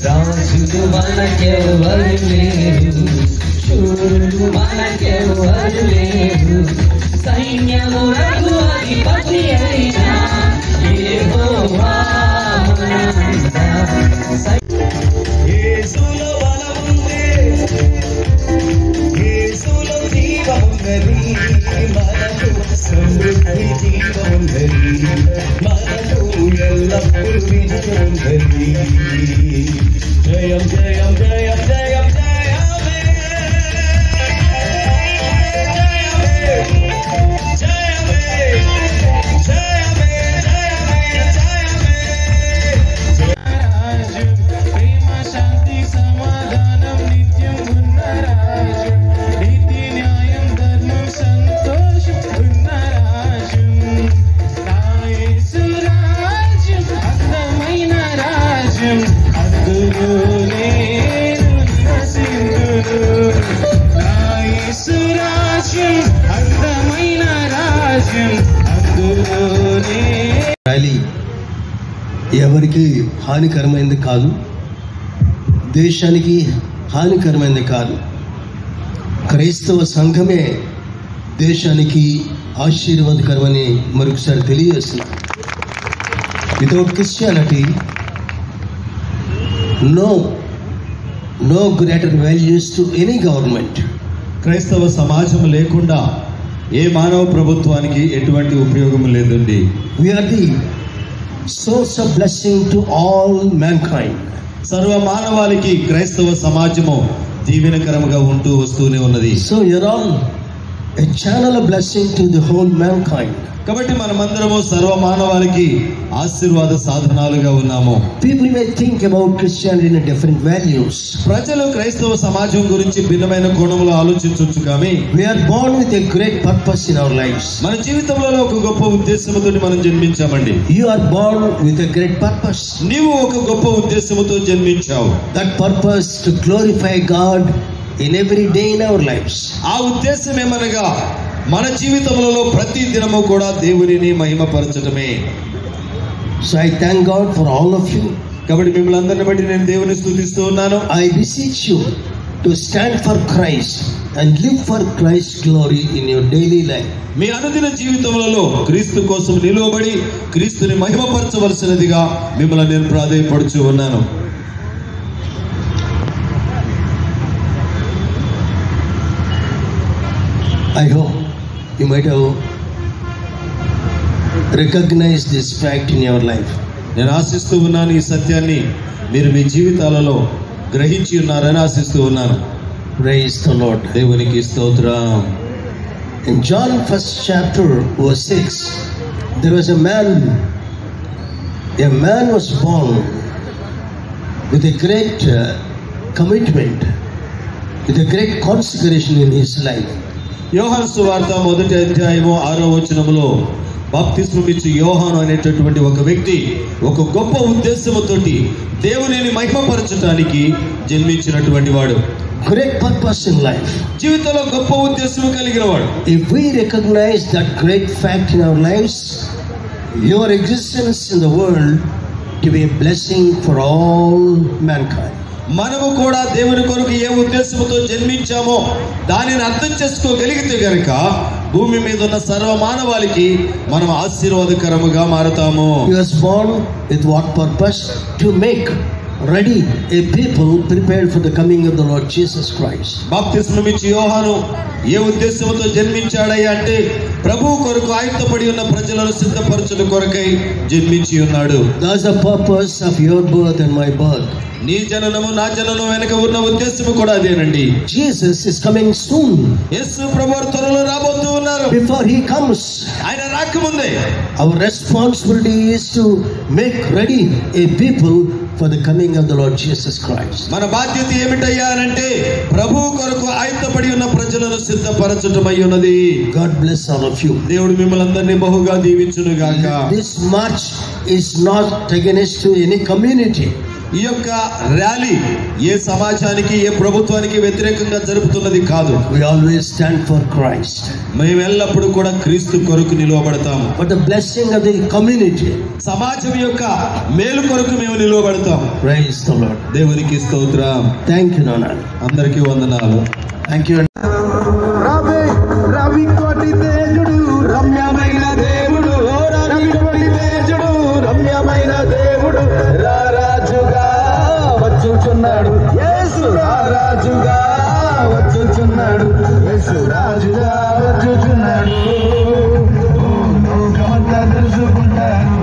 రాజులు మనకెవరు లేరు, శూరులు మనకెవరు లేరు, సైన్యములకు అధిపతి అయినా యెహోవా మనంతా. యేసులో బలముంది, యేసులో జీవముంది, మనకు సమృద్ధి జీవముంది, మనకు ఎల్లప్పుడూ విజయముంది. జయం జయం జయం జయం జయమే, జయమే జయమే జయమే జయమే. ప్రేమ శాంతి సమాధానం నిత్యం ఉన్న రాజ్యం, నీతి న్యాయం ధర్మం సంతోషం ఉన్న రాజ్యం. నా యేసు రాజ్యం అందమైన రాజ్యం, అందులో నేను నివసింతును. నా యేసు రాజ్యం అందమైన రాజ్యం, అందులో ర్యాలీ ఎవరికి హానికరమైనది కాదు, దేశానికి హానికరమైనది కాదు. క్రైస్తవ సంఘమే దేశానికి ఆశీర్వాదకరమని మరొకసారి తెలియజేస్తుంది. Without Christianity no greater values to any government. క్రైస్తవ సమాజం లేకుండా ఏ మానవ ప్రభుత్వానికి ఎటువంటి ఉపయోగం లేదండి. We are the source of blessing to all mankind. సర్వ మానవాళికి క్రైస్తవ సమాజము దీవెనకరముగా ఉంటూ వస్తూనే ఉన్నది. So you're all a channel of blessing to the whole mankind. కాబట్టి మనమందరము సర్వ మానవాళికి ఆశీర్వాద సాధనాలుగా ఉన్నాము. People may think about Christianity in different values. ప్రజలు క్రైస్తవ సమాజం గురించి భిన్నమైన కోణంలో ఆలోచించవచ్చు. కానీ We are born with a great purpose in our lives. మన జీవితంలో ఒక గొప్ప ఉద్దేశంతో మనం జన్మించామండి. You are born with a great purpose. నీవు ఒక గొప్ప ఉద్దేశంతో జన్మించావు. That purpose to glorify God in every day in our lives. ఆ ఉద్దేశం ఏమనగా మన జీవితంలో ప్రతి దినము కూడా దేవునిని మహిమపరచడమే. So I thank God for all of you. కాబట్టి మిమ్మల్ని అందరిని బట్టి నేను దేవుని స్తుతిస్తూ ఉన్నాను. I beseech you to stand for Christ and live for Christ's glory in your daily life. మీ అనుదిన జీవితంలో క్రీస్తు కోసం నిలువబడి క్రీస్తుని మహిమపరచవలసినదిగా మిమ్మల్ని నేను ప్రాధేయపడుచు ఉన్నాను. I hope you might have recognized this fact in your life. నేను ఆశిస్తూ ఉన్నాను ఈ సత్యాన్ని మీరు మీ జీవితాలలో గ్రహించి ఉన్నారని ఆశిస్తూ ఉన్నాను. Praise the Lord. దేవునికి స్తోత్రం. In John 1st chapter verse 6, there was a man was born with a great commitment, with a great consecration in his life. యోహాను సువార్త 1వ అధ్యాయము 6వ వచనములో బాప్తిస్మం ఇచ్చి యోహాను అనేటటువంటి ఒక వ్యక్తి ఒక గొప్ప ఉద్దేశముతోటి దేవునిని మహిమపరచడానికి జన్మించినటువంటి వాడు. Great purpose in life. జీవితంలో గొప్ప ఉద్దేశం కలిగిన వాడు. If we recognize that great fact in our lives, your existence in the world to be a blessing for all mankind. మనము కూడా దేవుని కొరకు ఏ ఉద్దేశంతో జన్మించామో దానిని అర్థం చేసుకోగలిగితే గనుక భూమి మీద ఉన్న సర్వ మానవాళికి మనం ఆశీర్వాదకరముగా మారతాము. He was born with what purpose? To make ready a people prepared for the coming of the Lord Jesus Christ. బాప్తిస్మం ఇచ్చి యోహాను ఏ ఉద్దేశంతో జన్మించాడయ్యా అంటే ప్రభువు కొరకు ఆయుత్తపడి ఉన్న ప్రజలను సిద్ధపరచుట కొరకై జన్మించి ఉన్నాడు. That's the purpose of your birth and my birth. నీ జననము నా జననం వెనుక ఉన్న ఉద్దేశము కూడా అదేనండి. Jesus is coming soon. యేసు ప్రభువు త్వరలో రాబోతూ ఉన్నారు. Before he comes, ఆయన రాకముందే. Our responsibility is to make ready a people for the coming of the Lord Jesus Christ. మన బాధ్యత ఏమిటయ్యా అంటే ప్రభువు కొరకు ఆయత్తపడి ఉన్న ప్రజలను సిద్ధపరచటమై ఉన్నది. God bless all of you. దేవుడు మిమ్మల్ని అందరినీ బహుగా దీవించును గాక. This march is not against to any community. ఈ యొక్క ర్యాలీ ఏ సమాజానికి ఏ ప్రభుత్వానికి వ్యతిరేకంగా జరుపుతున్నది కాదు. We always stand for Christ. మేము ఎల్లప్పుడూ కూడా క్రీస్తు కొరకు నిలవబడతాము. For the blessing of the community. సమాజం యొక్క మేలు కొరకు మేము నిలవబడతాం. Praise the Lord. దేవునికి స్తోత్రం. Thank you, Nana. అందరికీ వందనాలు. Thank you. రవి కోటి తేజుడు రమ్యమైన దేవుడు, రవి కోటి తేజుడు రమ్యమైన దేవుడు, రారాజుగా వచ్చుచున్నాడు యేసు, రారాజుగా వచ్చుచున్నాడు యేసు, రాజుగా వచ్చుచున్నాడు. లోకమంతా తెలుసుకుంటారు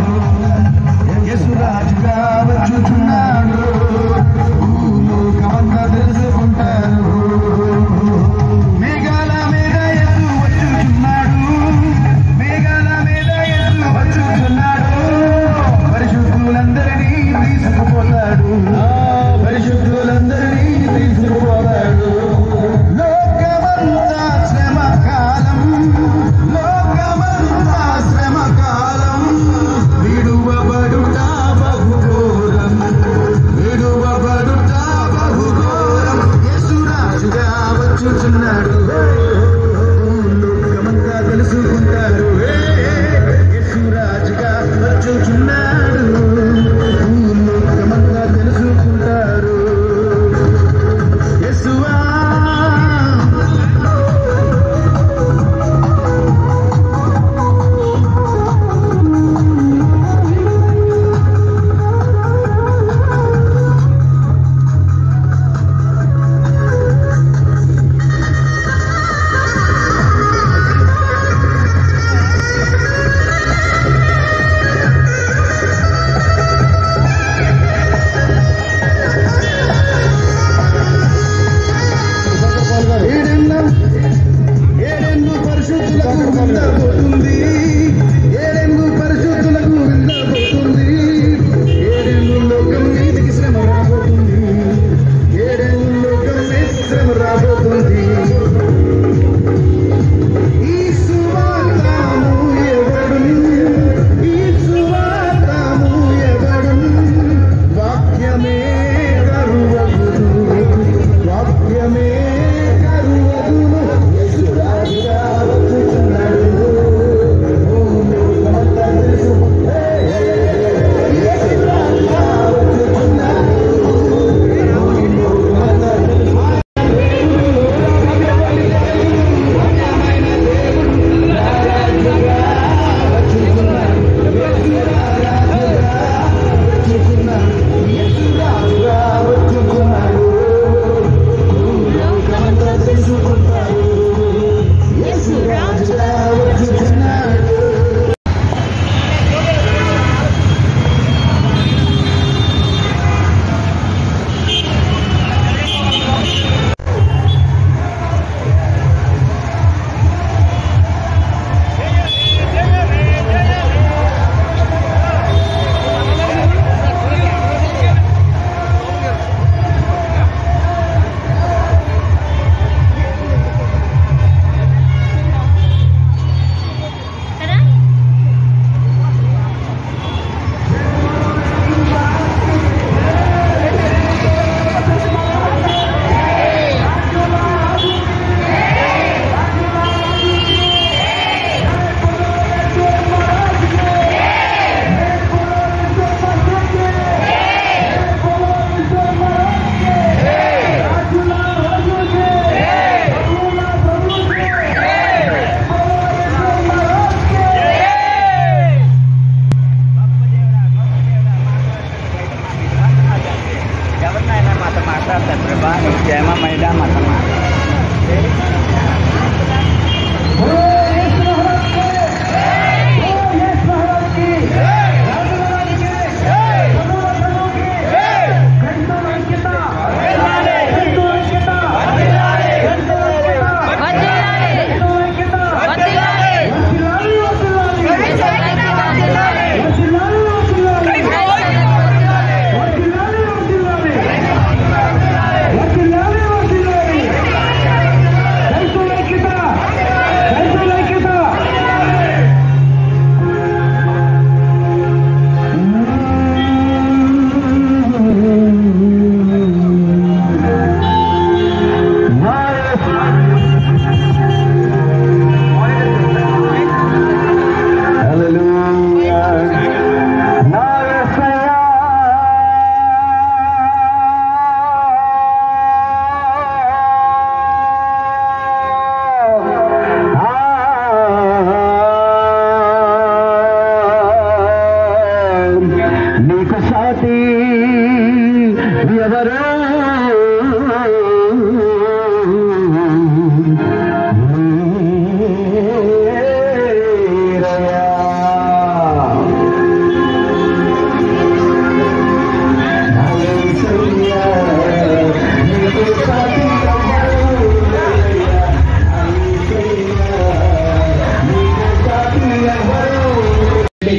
యేసు రాజుగా వచ్చుచున్నాడు, లోకమంతా తెలుసుకుంటారు.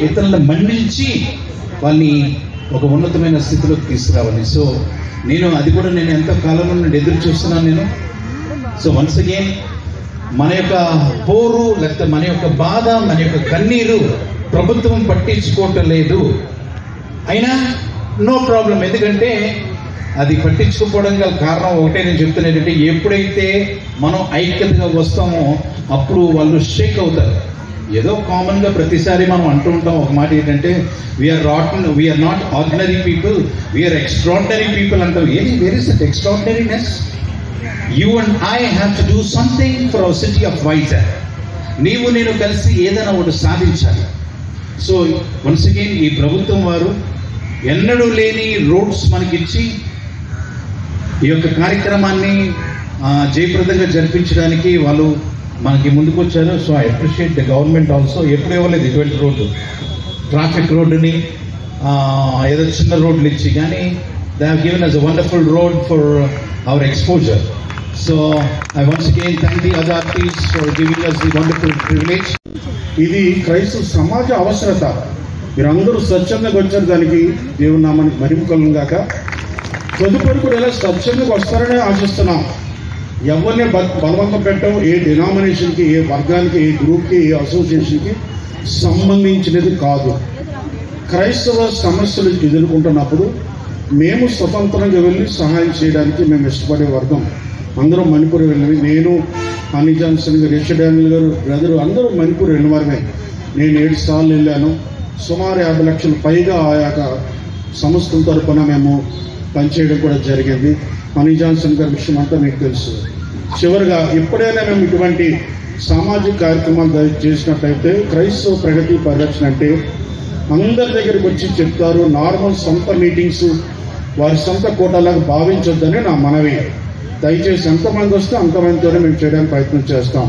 ఇతరులను మన్నించి వాళ్ళని ఒక ఉన్నతమైన స్థితిలోకి తీసుకురావాలి. సో అది కూడా నేను ఎంతో కాలం నుండి ఎదురు చూస్తున్నాను నేను. సో వన్స్ అగైన్ మన యొక్క పోరు లేకపోతే మన యొక్క బాధ, మన యొక్క కన్నీరు ప్రభుత్వం పట్టించుకోవటం లేదు. అయినా నో ప్రాబ్లం, ఎందుకంటే అది పట్టించుకోవడం గల కారణం ఒకటే నేను చెప్తున్నాను, ఏంటంటే ఎప్పుడైతే మనం ఐక్యతగా వస్తామో అప్పుడు వాళ్ళు షేక్ అవుతారు. ఏదో కామన్గా ప్రతిసారి మనం అంటూ ఉంటాం ఒక మాట ఏంటంటే we are not ordinary people, we are extraordinary people అంటాం. ఏది where is that extraordinariness? You and I have to do something for our city of Vizag. నీవు నేను కలిసి ఏదైనా ఒకటి సాధించాలి. సో వన్స్ అగైన్ ఈ ప్రభుత్వం వారు ఎన్నడూ లేని రోడ్స్ మనకిచ్చి ఈ యొక్క కార్యక్రమాన్ని జయప్రదంగా జరిపించడానికి వాళ్ళు మనకి ముందుకు వచ్చారు. So I appreciate the government also. ఎప్పుడు ఇవ్వలేదు ఇటువంటి రోడ్డు, ట్రాఫిక్ రోడ్డుని ఏదో చిన్న రోడ్లు ఇచ్చి, కానీ they have given us a wonderful road for our exposure. So I once again thank the authorities for giving us the wonderful privilege. ఇది క్రైస్తవ సమాజ అవసరత. మీరందరూ స్వచ్ఛందంగా వచ్చారు, దానికి దేవుని నామానికి మహిమ కలుగును గాక. తదుపరి కూడా ఇలా స్వచ్ఛందంగా వస్తారనే ఆశిస్తున్నాం. ఎవరిని బలవంతం పెట్టడం ఏ డినామినేషన్కి, ఏ వర్గానికి, ఏ గ్రూప్కి, ఏ అసోసియేషన్కి సంబంధించినది కాదు. క్రైస్తవ సమస్యలు ఎదుర్కొంటున్నప్పుడు మేము స్వతంత్రంగా వెళ్ళి సహాయం చేయడానికి మేము ఇష్టపడే వర్గం. అందరూ మణిపూర్ వెళ్ళినవి. నేను, హనీ జాన్సన్ గారు, రిషి డానియల్ గారు, బ్రదరు అందరూ మణిపూర్ వెళ్ళిన వారమే. నేను 7 సార్లు వెళ్ళాను. సుమారు 50 లక్షల పైగా ఆయా సంస్థల తరఫున మేము పనిచేయడం కూడా జరిగింది. హనీ జాన్సన్ గారి విషయం అంతా మీకు తెలుసు. చివరిగా ఎప్పుడైనా మేము ఇటువంటి సామాజిక కార్యక్రమాలు చేసినట్లయితే క్రైస్తవ ప్రగతి పరిరక్షణ అంటే అందరి దగ్గరికి వచ్చి చెప్తారు. నార్మల్ సొంత మీటింగ్స్ వారి సొంత కోటాలాగా భావించొద్దని నా మనవి. దయచేసి ఎంతమంది వస్తే అంతమందితోనే మేము చేయడానికి ప్రయత్నం చేస్తాం.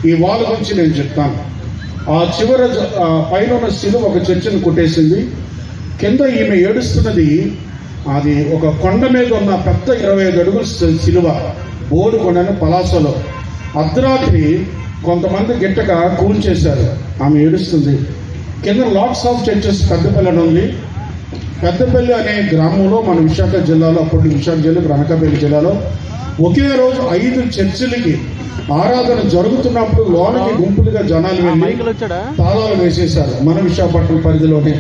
ఈ వాళ్ళ గురించి నేను చెప్తాను. ఆ చివర పైన ఉన్న శిలువ ఒక చర్చను కొట్టేసింది. కింద ఈమె ఏడుస్తున్నది అది ఒక కొండ మీద ఉన్న పెద్ద 25 అడుగుల శిలువ, బోర్డు కొండను పలాసలో. అర్ధరాత్రి కొంతమంది గిట్టగా కూల్చేశారు. ఆమె ఏడుస్తుంది. కింద లాట్స్ ఆఫ్ చర్చెస్ పెద్దపల్లి అని ఉంది. పెద్దపల్లి అనే గ్రామంలో మన విశాఖ జిల్లాలో, అప్పటి విశాఖ జిల్లా ఇప్పుడు అనకాపల్లి జిల్లాలో ఒకే రోజు 5 చర్చిలకి ఆరాధన జరుగుతున్నప్పుడు లోనికి గుంపులుగా జనాలు వెళ్ళి తాళాలు వేసేశారు. మన విశాఖపట్నం పరిధిలోనే.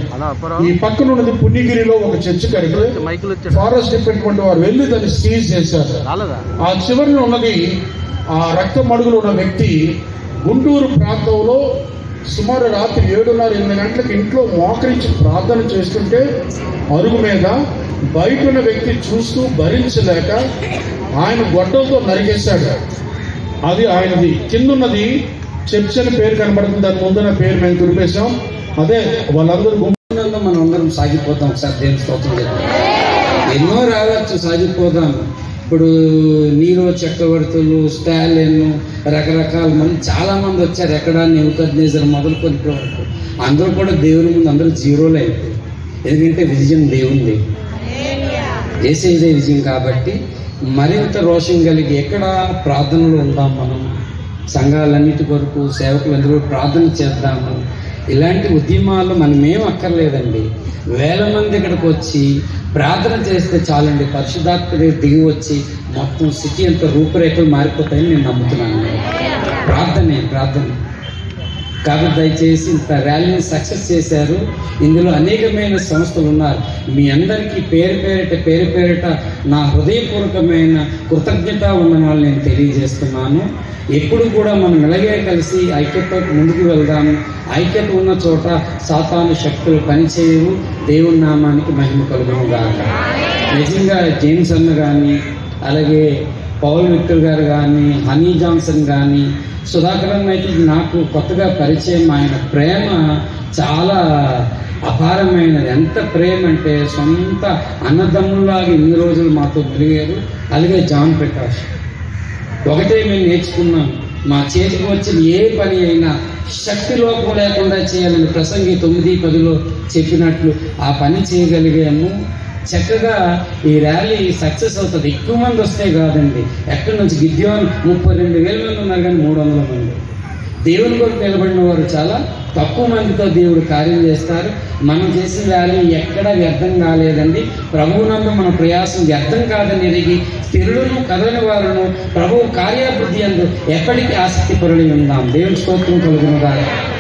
ఈ పక్కన ఉన్నది పుణ్యగిరిలో ఒక చర్చి కడిగి ఫారెస్ట్ డిపార్ట్మెంట్ వారు వెళ్ళి దాన్ని సీజ్ చేశారు. ఆ చివరిలో ఉన్నది ఆ రక్త మడుగులు ఉన్న వ్యక్తి గుంటూరు ప్రాంతంలో సుమారు రాత్రి 7:30-8 గంటలకు ఇంట్లో మోకరించి ప్రార్థన చేస్తుంటే అరుగు మీద బయట ఉన్న వ్యక్తి చూస్తూ భరించలేక ఆయన గొడ్డలతో నరికేశాడు. అది ఆయనది. కిందున్నది చర్చ్ అని పేరు కనబడుతుంది. దాని ముందున్న పేరు మేము తుడిపేశాం. అదే వాళ్ళందరూ గుంపునంగా మనం అందరం సాగిపోతాం. ఒకసారి దేవుని స్తోత్రం చెప్తాం. ఎన్నో రావచ్చు, సాగిపోదాం. ఇప్పుడు నీరో చక్రవర్తులు, స్టాలిన్, రకరకాల మంది చాలామంది వచ్చారు. ఎక్కడ నెబుకద్నెజర్ మొదలుకొని వరకు అందరూ కూడా దేవుని ముందు అందరూ జీరోలు అయిపోయారు. ఎందుకంటే విజయం దేవుంది, యేసయ్యదే విజయం. కాబట్టి మరింత రోషం కలిగి ఎక్కడ ప్రార్థనలో ఉందాం. మనం సంఘాలన్నిటి కొరకు, సేవకులందరూ ప్రార్థన చేద్దాము. ఇలాంటి ఉద్యమాలు మనమేం అక్కర్లేదండి. వేల మంది ఇక్కడికి వచ్చి ప్రార్థన చేస్తే చాలండి. పరిశుద్ధాత్మ దిగి వచ్చి మొత్తం సిటీ అంతా రూపురేఖలు మారిపోతాయని నేను నమ్ముతున్నాను. ప్రార్థన. కాబట్టి దయచేసి ఇంత ర్యాలీని సక్సెస్ చేశారు. ఇందులో అనేకమైన సంస్థలు ఉన్నారు. మీ అందరికీ పేరు పేరిట నా హృదయపూర్వకమైన కృతజ్ఞతా వందనాలు నేను తెలియజేస్తున్నాను. ఎప్పుడు కూడా మనం ఇలాగే కలిసి ఐక్యతతో ముందుకు వెళ్దాము. ఐక్యత ఉన్న చోట సాతాను శక్తులు పనిచేయవు. దేవుని నామానికి మహిమ కలుగును గాక. నిజంగా జేమ్స్ అన్న కానీ, అలాగే పౌల్ విక్టర్ గారు కానీ, హనీ జాన్సన్ కానీ, సుధాకర్ అన్న అయితే నాకు కొత్తగా పరిచయం. ఆయన ప్రేమ చాలా అపారమైనది. ఎంత ప్రేమ అంటే సొంత అన్నదమ్ములాగా ఇన్ని రోజులు మాతో మెలిగారు. అలాగే జాన్ ప్రకాష్. ఒకటే మేము నేర్చుకున్నాం, మా చేతికి వచ్చిన ఏ పని అయినా శక్తి లోపం లేకుండా చేయాలని ప్రసంగి 9:10 చెప్పినట్లు ఆ పని చేయగలిగాము. చక్కగా ఈ ర్యాలీ సక్సెస్ అవుతుంది. ఎక్కువ మంది వస్తే కాదండి. ఎక్కడి నుంచి గిద్యోన్ 32,000 మంది ఉన్నారు, కానీ 300 మంది. దేవుని కొరకు నిలబడిన వారు చాలా తక్కువ మందితో దేవుడు కార్యం చేస్తారు. మనం చేసిన వాల్యూ ఎక్కడ వ్యర్థం కాలేదండి. ప్రభువునందు మన ప్రయాసం వ్యర్థం కాదని ఎరిగి స్థిరులను కదలని వారును ప్రభువు కార్యాభివృద్ధి అందు ఎప్పటికీ ఆసక్తి పరులు ఉందాం. దేవుని స్తోత్రం కలుగునుగాక.